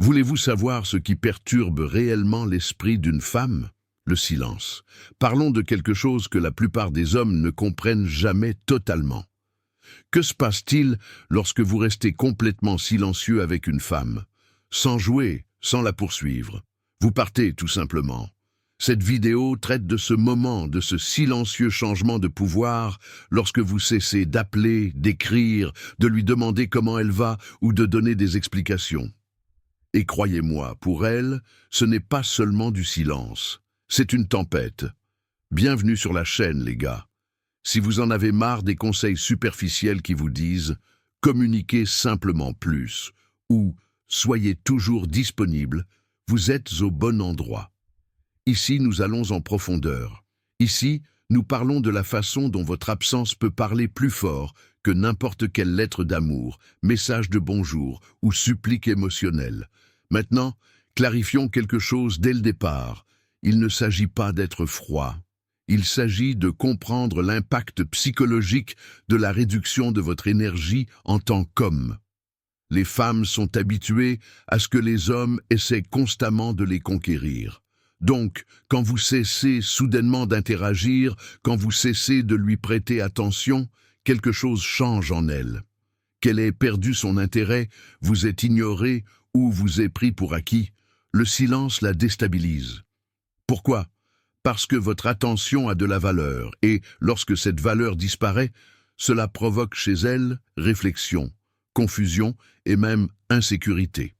Voulez-vous savoir ce qui perturbe réellement l'esprit d'une femme? Le silence. Parlons de quelque chose que la plupart des hommes ne comprennent jamais totalement. Que se passe-t-il lorsque vous restez complètement silencieux avec une femme? Sans jouer, sans la poursuivre. Vous partez tout simplement. Cette vidéo traite de ce moment, de ce silencieux changement de pouvoir lorsque vous cessez d'appeler, d'écrire, de lui demander comment elle va ou de donner des explications. Et croyez-moi, pour elle, ce n'est pas seulement du silence, c'est une tempête. Bienvenue sur la chaîne, les gars. Si vous en avez marre des conseils superficiels qui vous disent « communiquez simplement plus » ou « soyez toujours disponible », vous êtes au bon endroit. Ici, nous allons en profondeur. Ici, nous parlons de la façon dont votre absence peut parler plus fort que n'importe quelle lettre d'amour, message de bonjour ou supplique émotionnelle. Maintenant, clarifions quelque chose dès le départ. Il ne s'agit pas d'être froid. Il s'agit de comprendre l'impact psychologique de la réduction de votre énergie en tant qu'homme. Les femmes sont habituées à ce que les hommes essaient constamment de les conquérir. Donc, quand vous cessez soudainement d'interagir, quand vous cessez de lui prêter attention, quelque chose change en elle. Qu'elle ait perdu son intérêt, vous êtes ignoré ou vous êtes pris pour acquis, le silence la déstabilise. Pourquoi? Parce que votre attention a de la valeur et, lorsque cette valeur disparaît, cela provoque chez elle réflexion, confusion et même insécurité.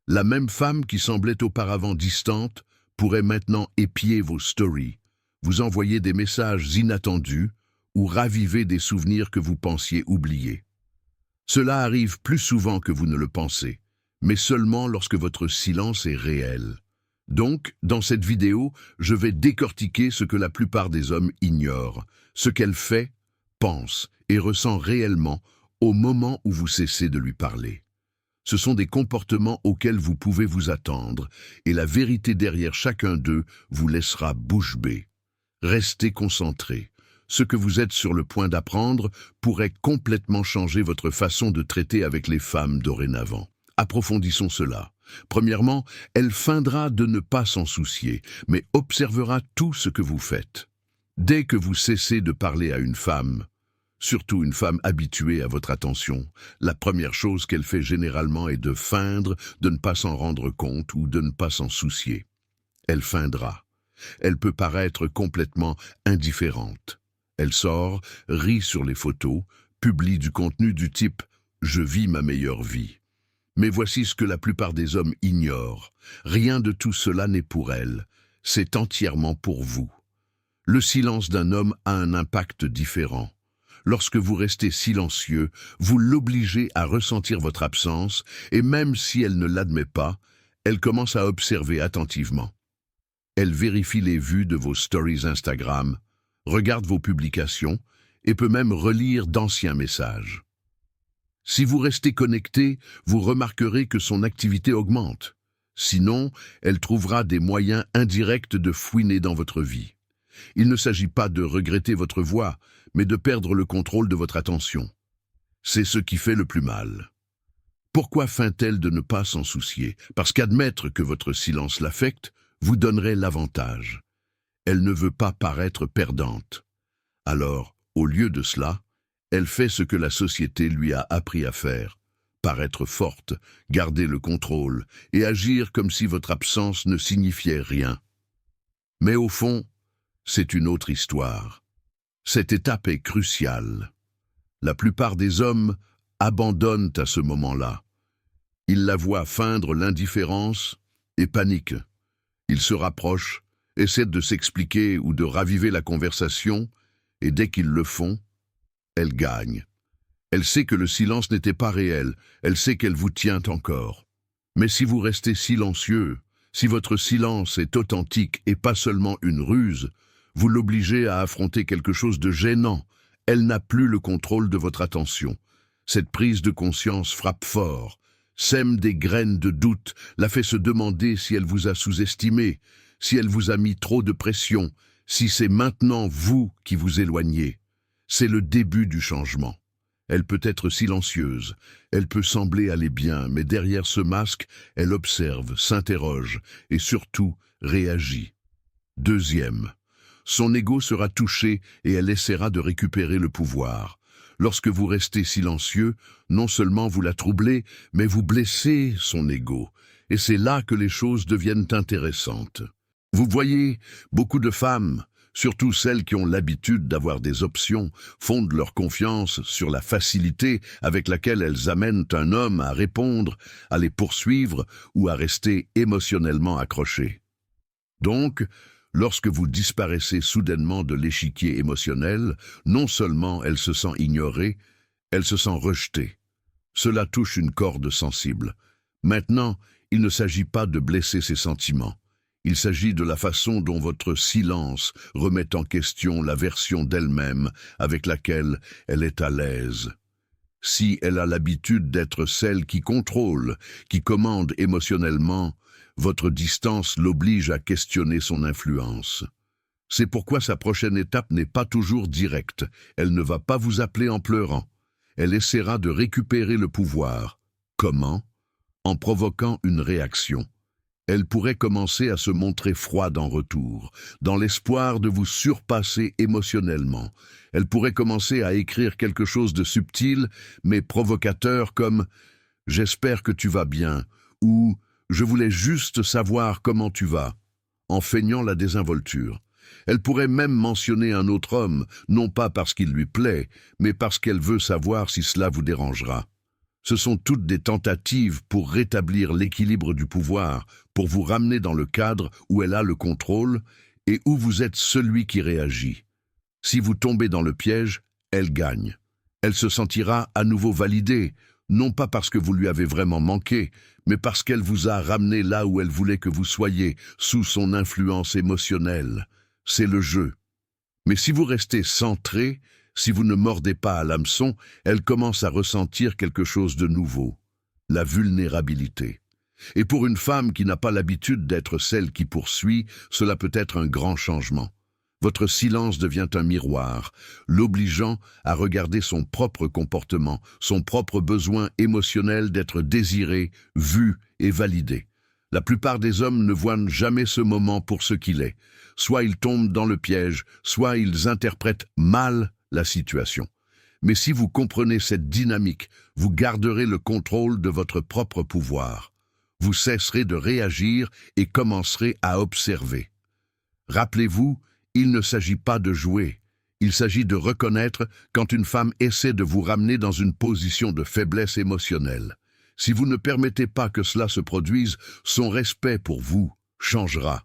La même femme qui semblait auparavant distante pourrait maintenant épier vos stories, vous envoyer des messages inattendus ou raviver des souvenirs que vous pensiez oublier. Cela arrive plus souvent que vous ne le pensez, mais seulement lorsque votre silence est réel. Donc, dans cette vidéo, je vais décortiquer ce que la plupart des hommes ignorent, ce qu'elle fait, pense et ressent réellement au moment où vous cessez de lui parler. Ce sont des comportements auxquels vous pouvez vous attendre, et la vérité derrière chacun d'eux vous laissera bouche bée. Restez concentrés. Ce que vous êtes sur le point d'apprendre pourrait complètement changer votre façon de traiter avec les femmes dorénavant. Approfondissons cela. Premièrement, elle feindra de ne pas s'en soucier, mais observera tout ce que vous faites. Dès que vous cessez de parler à une femme, surtout une femme habituée à votre attention, la première chose qu'elle fait généralement est de feindre, de ne pas s'en rendre compte ou de ne pas s'en soucier. Elle feindra. Elle peut paraître complètement indifférente. Elle sort, rit sur les photos, publie du contenu du type « Je vis ma meilleure vie ». Mais voici ce que la plupart des hommes ignorent. Rien de tout cela n'est pour elle. C'est entièrement pour vous. Le silence d'un homme a un impact différent. Lorsque vous restez silencieux, vous l'obligez à ressentir votre absence et même si elle ne l'admet pas, elle commence à observer attentivement. Elle vérifie les vues de vos stories Instagram, regarde vos publications et peut même relire d'anciens messages. Si vous restez connecté, vous remarquerez que son activité augmente. Sinon, elle trouvera des moyens indirects de fouiner dans votre vie. Il ne s'agit pas de regretter votre voix, mais de perdre le contrôle de votre attention. C'est ce qui fait le plus mal. Pourquoi feint-elle de ne pas s'en soucier? Parce qu'admettre que votre silence l'affecte vous donnerait l'avantage. Elle ne veut pas paraître perdante. Alors, au lieu de cela, elle fait ce que la société lui a appris à faire, paraître forte, garder le contrôle et agir comme si votre absence ne signifiait rien. Mais au fond, c'est une autre histoire. Cette étape est cruciale. La plupart des hommes abandonnent à ce moment-là. Ils la voient feindre l'indifférence et paniquent. Ils se rapprochent, essaient de s'expliquer ou de raviver la conversation, et dès qu'ils le font, elle gagne. Elle sait que le silence n'était pas réel, elle sait qu'elle vous tient encore. Mais si vous restez silencieux, si votre silence est authentique et pas seulement une ruse, vous l'obligez à affronter quelque chose de gênant. Elle n'a plus le contrôle de votre attention. Cette prise de conscience frappe fort, sème des graines de doute, la fait se demander si elle vous a sous-estimé, si elle vous a mis trop de pression, si c'est maintenant vous qui vous éloignez. C'est le début du changement. Elle peut être silencieuse, elle peut sembler aller bien, mais derrière ce masque, elle observe, s'interroge et surtout réagit. Deuxième, son ego sera touché et elle essaiera de récupérer le pouvoir. Lorsque vous restez silencieux, non seulement vous la troublez, mais vous blessez son ego. Et c'est là que les choses deviennent intéressantes. Vous voyez, beaucoup de femmes, surtout celles qui ont l'habitude d'avoir des options, fondent leur confiance sur la facilité avec laquelle elles amènent un homme à répondre, à les poursuivre ou à rester émotionnellement accrochées. Donc, lorsque vous disparaissez soudainement de l'échiquier émotionnel, non seulement elle se sent ignorée, elle se sent rejetée. Cela touche une corde sensible. Maintenant, il ne s'agit pas de blesser ses sentiments. Il s'agit de la façon dont votre silence remet en question la version d'elle-même avec laquelle elle est à l'aise. Si elle a l'habitude d'être celle qui contrôle, qui commande émotionnellement, votre distance l'oblige à questionner son influence. C'est pourquoi sa prochaine étape n'est pas toujours directe. Elle ne va pas vous appeler en pleurant. Elle essaiera de récupérer le pouvoir. Comment? En provoquant une réaction. Elle pourrait commencer à se montrer froide en retour, dans l'espoir de vous surpasser émotionnellement. Elle pourrait commencer à écrire quelque chose de subtil, mais provocateur comme « J'espère que tu vas bien » ou « Je voulais juste savoir comment tu vas », en feignant la désinvolture. Elle pourrait même mentionner un autre homme, non pas parce qu'il lui plaît, mais parce qu'elle veut savoir si cela vous dérangera. Ce sont toutes des tentatives pour rétablir l'équilibre du pouvoir, pour vous ramener dans le cadre où elle a le contrôle et où vous êtes celui qui réagit. Si vous tombez dans le piège, elle gagne. Elle se sentira à nouveau validée, non pas parce que vous lui avez vraiment manqué, mais parce qu'elle vous a ramené là où elle voulait que vous soyez, sous son influence émotionnelle. C'est le jeu. Mais si vous restez centré, si vous ne mordez pas à l'hameçon, elle commence à ressentir quelque chose de nouveau, la vulnérabilité. Et pour une femme qui n'a pas l'habitude d'être celle qui poursuit, cela peut être un grand changement. Votre silence devient un miroir, l'obligeant à regarder son propre comportement, son propre besoin émotionnel d'être désiré, vu et validé. La plupart des hommes ne voient jamais ce moment pour ce qu'il est. Soit ils tombent dans le piège, soit ils interprètent mal la situation. Mais si vous comprenez cette dynamique, vous garderez le contrôle de votre propre pouvoir. Vous cesserez de réagir et commencerez à observer. Rappelez-vous, il ne s'agit pas de jouer. Il s'agit de reconnaître quand une femme essaie de vous ramener dans une position de faiblesse émotionnelle. Si vous ne permettez pas que cela se produise, son respect pour vous changera.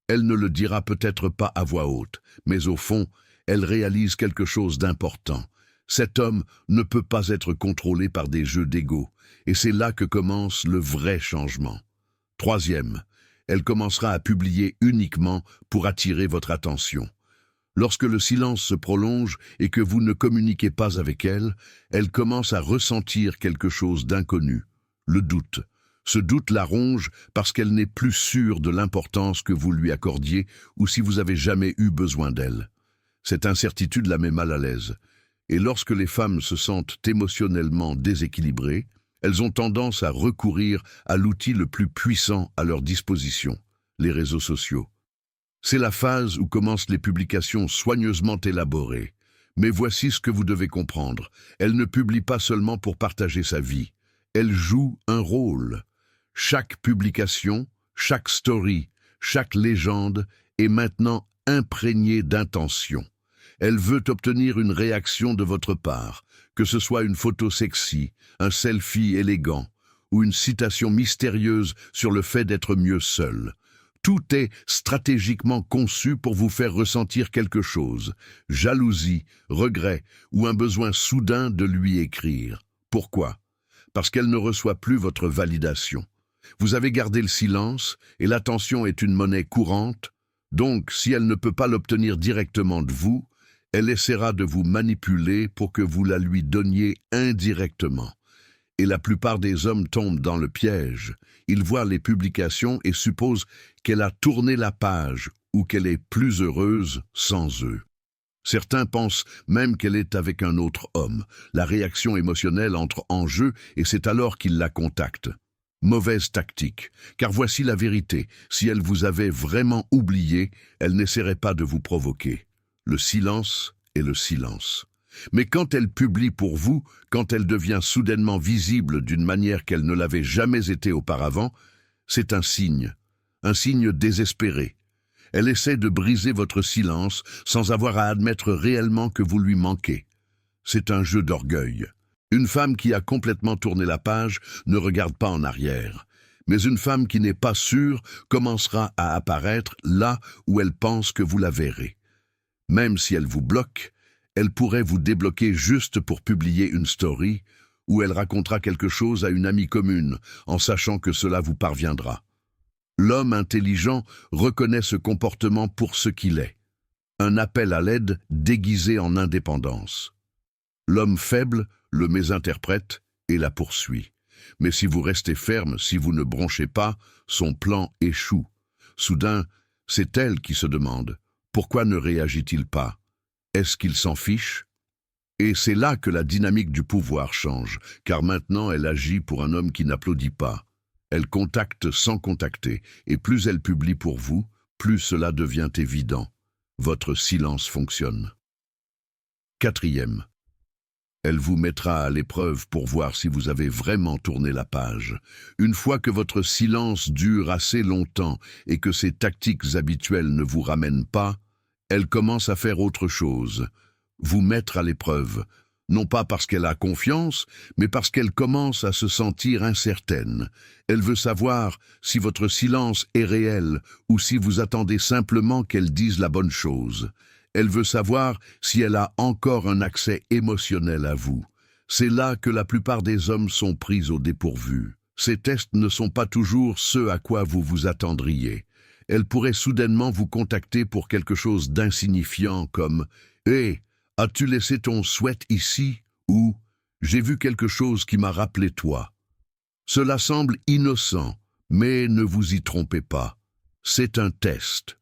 Elle ne le dira peut-être pas à voix haute, mais au fond, elle réalise quelque chose d'important. Cet homme ne peut pas être contrôlé par des jeux d'ego, et c'est là que commence le vrai changement. Troisième, elle commencera à publier uniquement pour attirer votre attention. Lorsque le silence se prolonge et que vous ne communiquez pas avec elle, elle commence à ressentir quelque chose d'inconnu, le doute. Ce doute la ronge parce qu'elle n'est plus sûre de l'importance que vous lui accordiez ou si vous avez jamais eu besoin d'elle. Cette incertitude la met mal à l'aise. Et lorsque les femmes se sentent émotionnellement déséquilibrées, elles ont tendance à recourir à l'outil le plus puissant à leur disposition, les réseaux sociaux. C'est la phase où commencent les publications soigneusement élaborées. Mais voici ce que vous devez comprendre. Elle ne publie pas seulement pour partager sa vie. Elle joue un rôle. Chaque publication, chaque story, chaque légende est maintenant imprégnée d'intention. Elle veut obtenir une réaction de votre part, que ce soit une photo sexy, un selfie élégant ou une citation mystérieuse sur le fait d'être mieux seul. Tout est stratégiquement conçu pour vous faire ressentir quelque chose, jalousie, regret ou un besoin soudain de lui écrire. Pourquoi? Parce qu'elle ne reçoit plus votre validation. Vous avez gardé le silence et l'attention est une monnaie courante, donc si elle ne peut pas l'obtenir directement de vous, elle essaiera de vous manipuler pour que vous la lui donniez indirectement. Et la plupart des hommes tombent dans le piège. Ils voient les publications et supposent qu'elle a tourné la page ou qu'elle est plus heureuse sans eux. Certains pensent même qu'elle est avec un autre homme. La réaction émotionnelle entre en jeu et c'est alors qu'ils la contactent. Mauvaise tactique, car voici la vérité. Si elle vous avait vraiment oublié, elle n'essaierait pas de vous provoquer. Le silence est le silence. Mais quand elle publie pour vous, quand elle devient soudainement visible d'une manière qu'elle ne l'avait jamais été auparavant, c'est un signe désespéré. Elle essaie de briser votre silence sans avoir à admettre réellement que vous lui manquez. C'est un jeu d'orgueil. Une femme qui a complètement tourné la page ne regarde pas en arrière. Mais une femme qui n'est pas sûre commencera à apparaître là où elle pense que vous la verrez. Même si elle vous bloque, elle pourrait vous débloquer juste pour publier une story où elle racontera quelque chose à une amie commune en sachant que cela vous parviendra. L'homme intelligent reconnaît ce comportement pour ce qu'il est. Un appel à l'aide déguisé en indépendance. L'homme faible le mésinterprète et la poursuit. Mais si vous restez ferme, si vous ne bronchez pas, son plan échoue. Soudain, c'est elle qui se demande « Pourquoi ne réagit-il pas? Est-ce qu'il s'en fiche ?» Et c'est là que la dynamique du pouvoir change, car maintenant elle agit pour un homme qui n'applaudit pas. Elle contacte sans contacter, et plus elle publie pour vous, plus cela devient évident. Votre silence fonctionne. Quatrième. Elle vous mettra à l'épreuve pour voir si vous avez vraiment tourné la page. Une fois que votre silence dure assez longtemps et que ces tactiques habituelles ne vous ramènent pas, elle commence à faire autre chose. Vous mettre à l'épreuve. Non pas parce qu'elle a confiance, mais parce qu'elle commence à se sentir incertaine. Elle veut savoir si votre silence est réel ou si vous attendez simplement qu'elle dise la bonne chose. Elle veut savoir si elle a encore un accès émotionnel à vous. C'est là que la plupart des hommes sont pris au dépourvu. Ces tests ne sont pas toujours ceux à quoi vous vous attendriez. Elle pourrait soudainement vous contacter pour quelque chose d'insignifiant comme « Hé, as-tu laissé ton sweat ici ?» ou « J'ai vu quelque chose qui m'a rappelé toi ». Cela semble innocent, mais ne vous y trompez pas. C'est un test.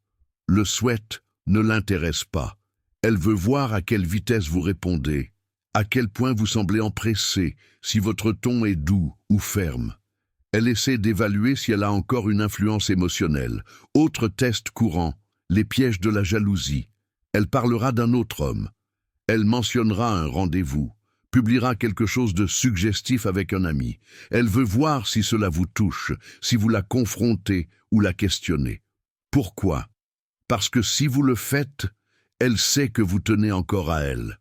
Le sweat ne l'intéresse pas. Elle veut voir à quelle vitesse vous répondez, à quel point vous semblez empressé, si votre ton est doux ou ferme. Elle essaie d'évaluer si elle a encore une influence émotionnelle. Autre test courant, les pièges de la jalousie. Elle parlera d'un autre homme. Elle mentionnera un rendez-vous, publiera quelque chose de suggestif avec un ami. Elle veut voir si cela vous touche, si vous la confrontez ou la questionnez. Pourquoi ? Parce que si vous le faites, elle sait que vous tenez encore à elle.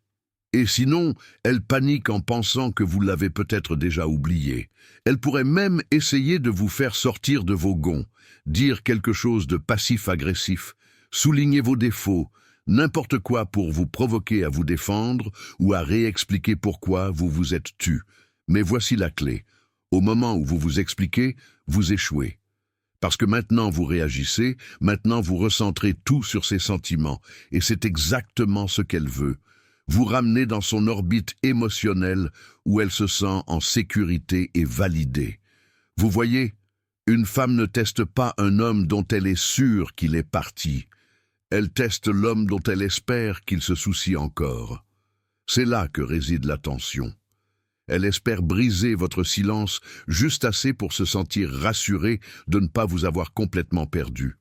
Et sinon, elle panique en pensant que vous l'avez peut-être déjà oublié. Elle pourrait même essayer de vous faire sortir de vos gonds, dire quelque chose de passif-agressif, souligner vos défauts, n'importe quoi pour vous provoquer à vous défendre ou à réexpliquer pourquoi vous vous êtes tu. Mais voici la clé. Au moment où vous vous expliquez, vous échouez. Parce que maintenant vous réagissez, maintenant vous recentrez tout sur ses sentiments, et c'est exactement ce qu'elle veut. Vous ramener dans son orbite émotionnelle où elle se sent en sécurité et validée. Vous voyez, une femme ne teste pas un homme dont elle est sûre qu'il est parti. Elle teste l'homme dont elle espère qu'il se soucie encore. C'est là que réside la tension. Elle espère briser votre silence juste assez pour se sentir rassurée de ne pas vous avoir complètement perdu.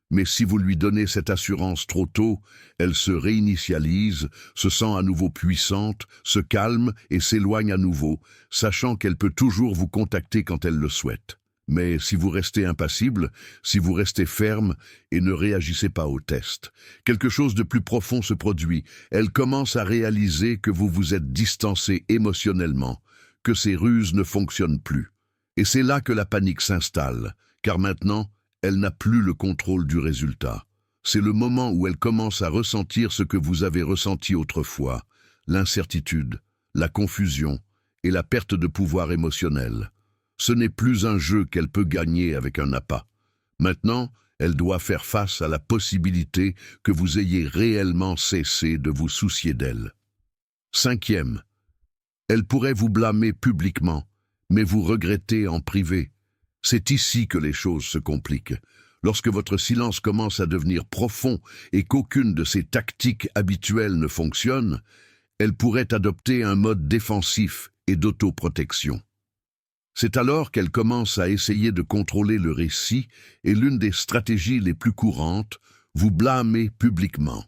Mais si vous lui donnez cette assurance trop tôt, elle se réinitialise, se sent à nouveau puissante, se calme et s'éloigne à nouveau, sachant qu'elle peut toujours vous contacter quand elle le souhaite. Mais si vous restez impassible, si vous restez ferme et ne réagissez pas au test, quelque chose de plus profond se produit. Elle commence à réaliser que vous vous êtes distancé émotionnellement, que ces ruses ne fonctionnent plus. Et c'est là que la panique s'installe, car maintenant, elle n'a plus le contrôle du résultat. C'est le moment où elle commence à ressentir ce que vous avez ressenti autrefois, l'incertitude, la confusion et la perte de pouvoir émotionnel. Ce n'est plus un jeu qu'elle peut gagner avec un appât. Maintenant, elle doit faire face à la possibilité que vous ayez réellement cessé de vous soucier d'elle. Cinquième, elle pourrait vous blâmer publiquement, mais vous regretter en privé. C'est ici que les choses se compliquent. Lorsque votre silence commence à devenir profond et qu'aucune de ces tactiques habituelles ne fonctionne, elle pourrait adopter un mode défensif et d'autoprotection. C'est alors qu'elle commence à essayer de contrôler le récit et l'une des stratégies les plus courantes, vous blâmer publiquement.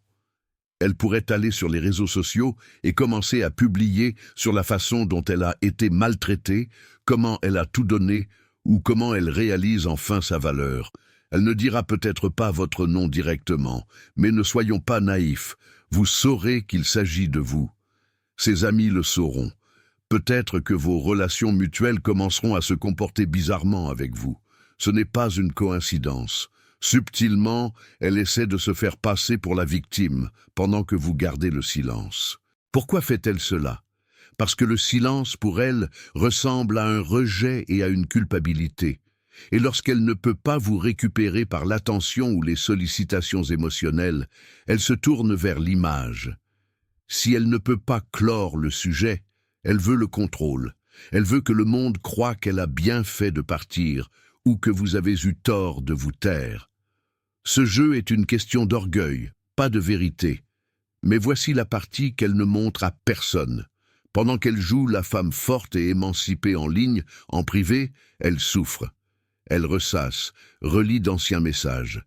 Elle pourrait aller sur les réseaux sociaux et commencer à publier sur la façon dont elle a été maltraitée, comment elle a tout donné ou comment elle réalise enfin sa valeur. Elle ne dira peut-être pas votre nom directement, mais ne soyons pas naïfs, vous saurez qu'il s'agit de vous. Ses amis le sauront. Peut-être que vos relations mutuelles commenceront à se comporter bizarrement avec vous. Ce n'est pas une coïncidence. Subtilement, elle essaie de se faire passer pour la victime, pendant que vous gardez le silence. Pourquoi fait-elle cela? Parce que le silence, pour elle, ressemble à un rejet et à une culpabilité. Et lorsqu'elle ne peut pas vous récupérer par l'attention ou les sollicitations émotionnelles, elle se tourne vers l'image. Si elle ne peut pas clore le sujet, elle veut le contrôle. Elle veut que le monde croie qu'elle a bien fait de partir ou que vous avez eu tort de vous taire. Ce jeu est une question d'orgueil, pas de vérité. Mais voici la partie qu'elle ne montre à personne. Pendant qu'elle joue la femme forte et émancipée en ligne, en privé, elle souffre. Elle ressasse, relit d'anciens messages.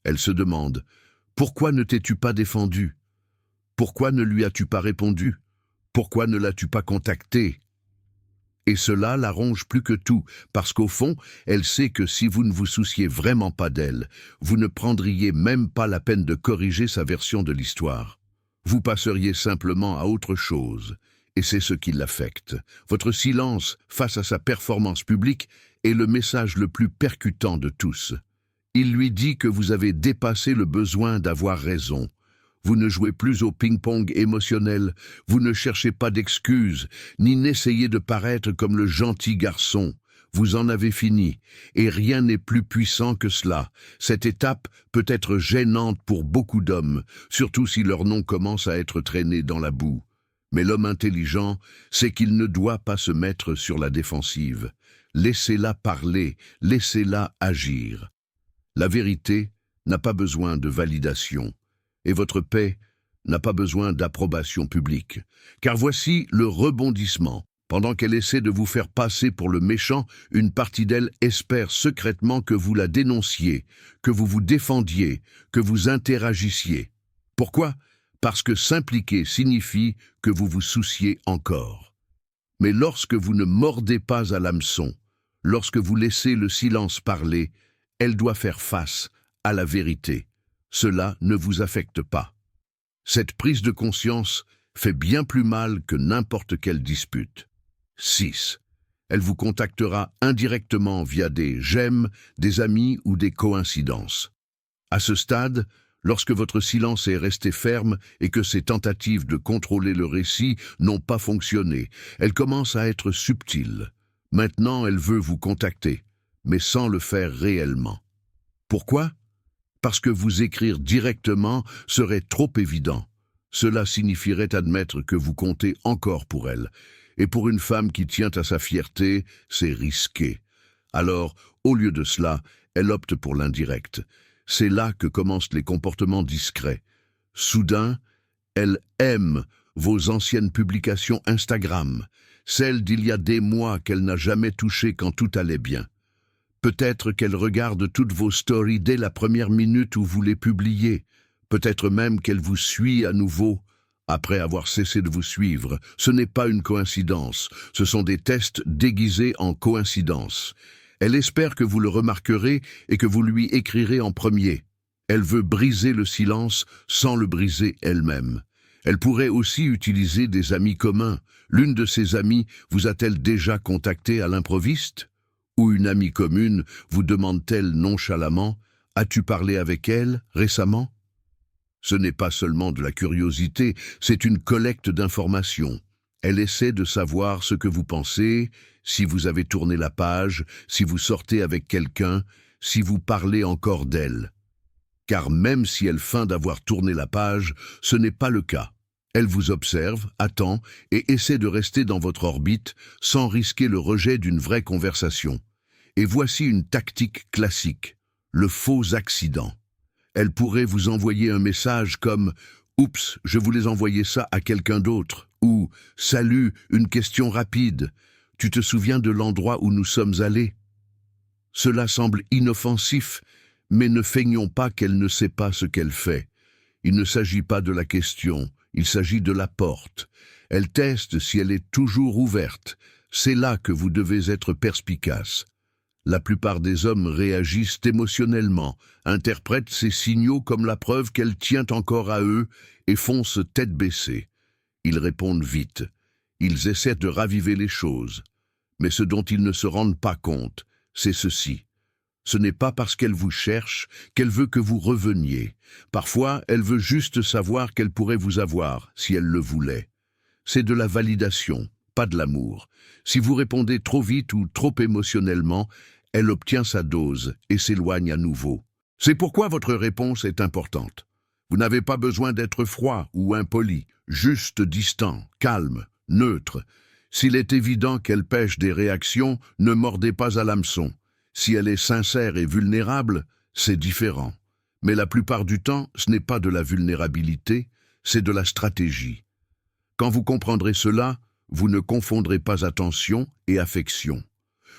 Elle se demande « Pourquoi ne t'es-tu pas défendu? Pourquoi ne lui as-tu pas répondu? Pourquoi ne l'as-tu pas contacté ?» Et cela la ronge plus que tout, parce qu'au fond, elle sait que si vous ne vous souciez vraiment pas d'elle, vous ne prendriez même pas la peine de corriger sa version de l'histoire. Vous passeriez simplement à autre chose, et c'est ce qui l'affecte. Votre silence face à sa performance publique est le message le plus percutant de tous. Il lui dit que vous avez dépassé le besoin d'avoir raison. Vous ne jouez plus au ping-pong émotionnel, vous ne cherchez pas d'excuses, ni n'essayez de paraître comme le gentil garçon. Vous en avez fini, et rien n'est plus puissant que cela. Cette étape peut être gênante pour beaucoup d'hommes, surtout si leur nom commence à être traîné dans la boue. Mais l'homme intelligent sait qu'il ne doit pas se mettre sur la défensive. Laissez-la parler, laissez-la agir. La vérité n'a pas besoin de validation. Et votre paix n'a pas besoin d'approbation publique. Car voici le rebondissement. Pendant qu'elle essaie de vous faire passer pour le méchant, une partie d'elle espère secrètement que vous la dénonciez, que vous vous défendiez, que vous interagissiez. Pourquoi? Parce que s'impliquer signifie que vous vous souciez encore. Mais lorsque vous ne mordez pas à l'hameçon, lorsque vous laissez le silence parler, elle doit faire face à la vérité. Cela ne vous affecte pas. Cette prise de conscience fait bien plus mal que n'importe quelle dispute. 6. Elle vous contactera indirectement via des j'aime, des amis ou des coïncidences. À ce stade, lorsque votre silence est resté ferme et que ses tentatives de contrôler le récit n'ont pas fonctionné, elle commence à être subtile. Maintenant, elle veut vous contacter, mais sans le faire réellement. Pourquoi? Parce que vous écrire directement serait trop évident. Cela signifierait admettre que vous comptez encore pour elle. Et pour une femme qui tient à sa fierté, c'est risqué. Alors, au lieu de cela, elle opte pour l'indirect. C'est là que commencent les comportements discrets. Soudain, elle aime vos anciennes publications Instagram, celles d'il y a des mois qu'elle n'a jamais touchées quand tout allait bien. Peut-être qu'elle regarde toutes vos stories dès la première minute où vous les publiez. Peut-être même qu'elle vous suit à nouveau après avoir cessé de vous suivre. Ce n'est pas une coïncidence, ce sont des tests déguisés en coïncidence. Elle espère que vous le remarquerez et que vous lui écrirez en premier. Elle veut briser le silence sans le briser elle-même. Elle pourrait aussi utiliser des amis communs. L'une de ses amies vous a-t-elle déjà contacté à l'improviste? Ou une amie commune vous demande-t-elle nonchalamment « As-tu parlé avec elle récemment ?» Ce n'est pas seulement de la curiosité, c'est une collecte d'informations. Elle essaie de savoir ce que vous pensez, si vous avez tourné la page, si vous sortez avec quelqu'un, si vous parlez encore d'elle. Car même si elle feint d'avoir tourné la page, ce n'est pas le cas. Elle vous observe, attend et essaie de rester dans votre orbite sans risquer le rejet d'une vraie conversation. Et voici une tactique classique. le faux accident. Elle pourrait vous envoyer un message comme « Oups, je voulais envoyer ça à quelqu'un d'autre » ou « Salut, une question rapide, tu te souviens de l'endroit où nous sommes allés ?» Cela semble inoffensif, mais ne feignons pas qu'elle ne sait pas ce qu'elle fait. Il ne s'agit pas de la question, il s'agit de la porte. Elle teste si elle est toujours ouverte. C'est là que vous devez être perspicace. La plupart des hommes réagissent émotionnellement, interprètent ces signaux comme la preuve qu'elle tient encore à eux et foncent tête baissée. Ils répondent vite. Ils essaient de raviver les choses. Mais ce dont ils ne se rendent pas compte, c'est ceci. Ce n'est pas parce qu'elle vous cherche qu'elle veut que vous reveniez. Parfois, elle veut juste savoir qu'elle pourrait vous avoir, si elle le voulait. C'est de la validation, pas de l'amour. Si vous répondez trop vite ou trop émotionnellement, elle obtient sa dose et s'éloigne à nouveau. C'est pourquoi votre réponse est importante. Vous n'avez pas besoin d'être froid ou impoli, juste distant, calme, neutre. S'il est évident qu'elle pêche des réactions, ne mordez pas à l'hameçon. Si elle est sincère et vulnérable, c'est différent. Mais la plupart du temps, ce n'est pas de la vulnérabilité, c'est de la stratégie. Quand vous comprendrez cela, vous ne confondrez pas attention et affection.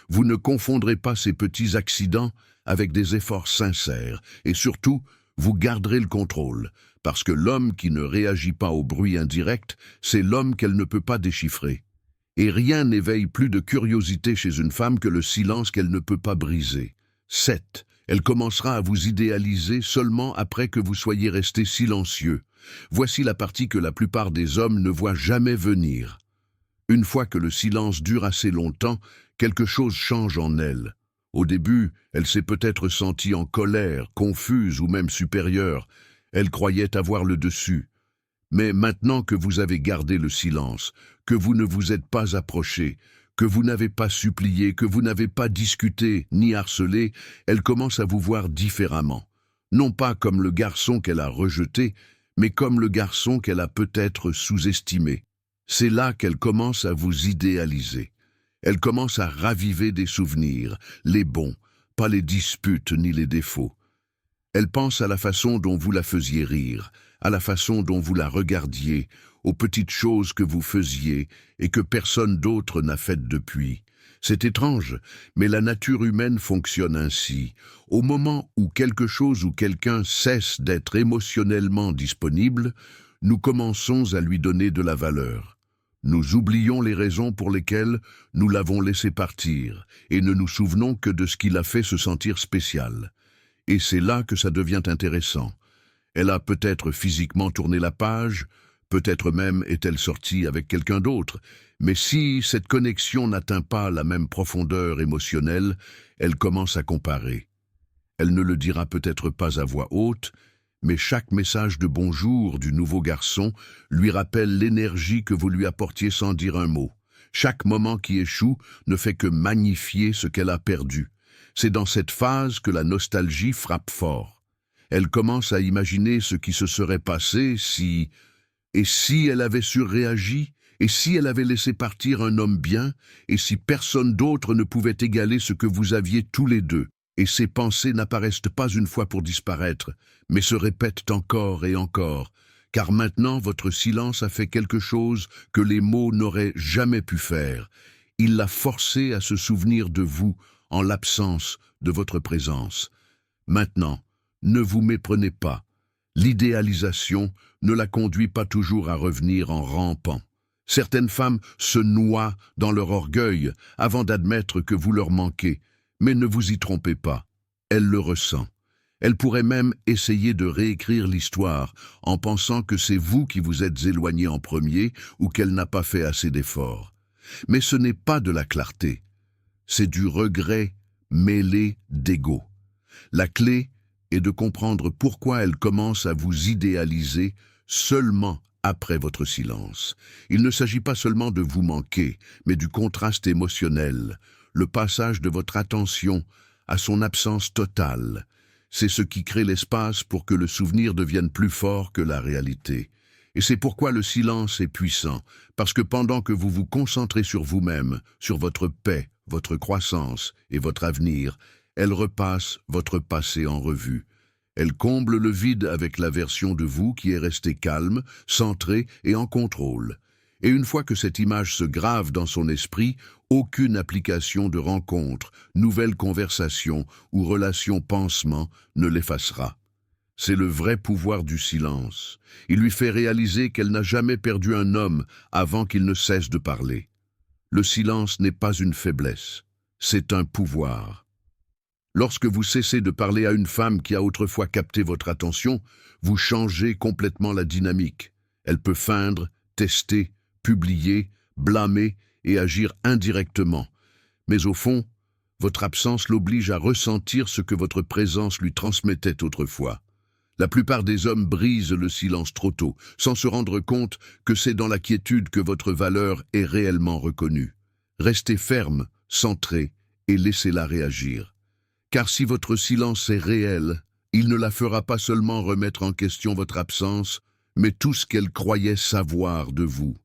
Vous ne confondrez pas ces petits accidents avec des efforts sincères et surtout, vous garderez le contrôle, parce que l'homme qui ne réagit pas au bruit indirect, c'est l'homme qu'elle ne peut pas déchiffrer. Et rien n'éveille plus de curiosité chez une femme que le silence qu'elle ne peut pas briser. 7. Elle commencera à vous idéaliser seulement après que vous soyez resté silencieux. Voici la partie que la plupart des hommes ne voient jamais venir. Une fois que le silence dure assez longtemps, quelque chose change en elle. Au début, elle s'est peut-être sentie en colère, confuse ou même supérieure. Elle croyait avoir le dessus. Mais maintenant que vous avez gardé le silence, que vous ne vous êtes pas approché, que vous n'avez pas supplié, que vous n'avez pas discuté ni harcelé, elle commence à vous voir différemment. Non pas comme le garçon qu'elle a rejeté, mais comme le garçon qu'elle a peut-être sous-estimé. C'est là qu'elle commence à vous idéaliser. Elle commence à raviver des souvenirs, les bons, pas les disputes ni les défauts. Elle pense à la façon dont vous la faisiez rire, à la façon dont vous la regardiez, aux petites choses que vous faisiez et que personne d'autre n'a faites depuis. C'est étrange, mais la nature humaine fonctionne ainsi. Au moment où quelque chose ou quelqu'un cesse d'être émotionnellement disponible, nous commençons à lui donner de la valeur. Nous oublions les raisons pour lesquelles nous l'avons laissé partir et ne nous souvenons que de ce qui l'a fait se sentir spécial. Et c'est là que ça devient intéressant. Elle a peut-être physiquement tourné la page, peut-être même est-elle sortie avec quelqu'un d'autre, mais si cette connexion n'atteint pas la même profondeur émotionnelle, elle commence à comparer. Elle ne le dira peut-être pas à voix haute, mais chaque message de bonjour du nouveau garçon lui rappelle l'énergie que vous lui apportiez sans dire un mot. Chaque moment qui échoue ne fait que magnifier ce qu'elle a perdu. C'est dans cette phase que la nostalgie frappe fort. Elle commence à imaginer ce qui se serait passé si... Et si elle avait surréagi? Et si elle avait laissé partir un homme bien? Et si personne d'autre ne pouvait égaler ce que vous aviez tous les deux? Et ces pensées n'apparaissent pas une fois pour disparaître, mais se répètent encore et encore, car maintenant votre silence a fait quelque chose que les mots n'auraient jamais pu faire. Il l'a forcée à se souvenir de vous en l'absence de votre présence. Maintenant, ne vous méprenez pas. L'idéalisation ne la conduit pas toujours à revenir en rampant. Certaines femmes se noient dans leur orgueil avant d'admettre que vous leur manquez, mais ne vous y trompez pas, elle le ressent. Elle pourrait même essayer de réécrire l'histoire en pensant que c'est vous qui vous êtes éloigné en premier ou qu'elle n'a pas fait assez d'efforts. Mais ce n'est pas de la clarté, c'est du regret mêlé d'ego. La clé est de comprendre pourquoi elle commence à vous idéaliser seulement après votre silence. Il ne s'agit pas seulement de vous manquer, mais du contraste émotionnel, le passage de votre attention à son absence totale. C'est ce qui crée l'espace pour que le souvenir devienne plus fort que la réalité. Et c'est pourquoi le silence est puissant, parce que pendant que vous vous concentrez sur vous-même, sur votre paix, votre croissance et votre avenir, Elle repasse votre passé en revue. Elle comble le vide avec la version de vous qui est restée calme, centrée et en contrôle. Et une fois que cette image se grave dans son esprit, aucune application de rencontre, nouvelle conversation ou relation pansement ne l'effacera. C'est le vrai pouvoir du silence. Il lui fait réaliser qu'elle n'a jamais perdu un homme avant qu'il ne cesse de parler. Le silence n'est pas une faiblesse, c'est un pouvoir. Lorsque vous cessez de parler à une femme qui a autrefois capté votre attention, vous changez complètement la dynamique. Elle peut feindre, tester, publier, blâmer et agir indirectement. Mais au fond, votre absence l'oblige à ressentir ce que votre présence lui transmettait autrefois. La plupart des hommes brisent le silence trop tôt, sans se rendre compte que c'est dans la quiétude que votre valeur est réellement reconnue. Restez ferme, centré et laissez-la réagir. Car si votre silence est réel, il ne la fera pas seulement remettre en question votre absence, mais tout ce qu'elle croyait savoir de vous.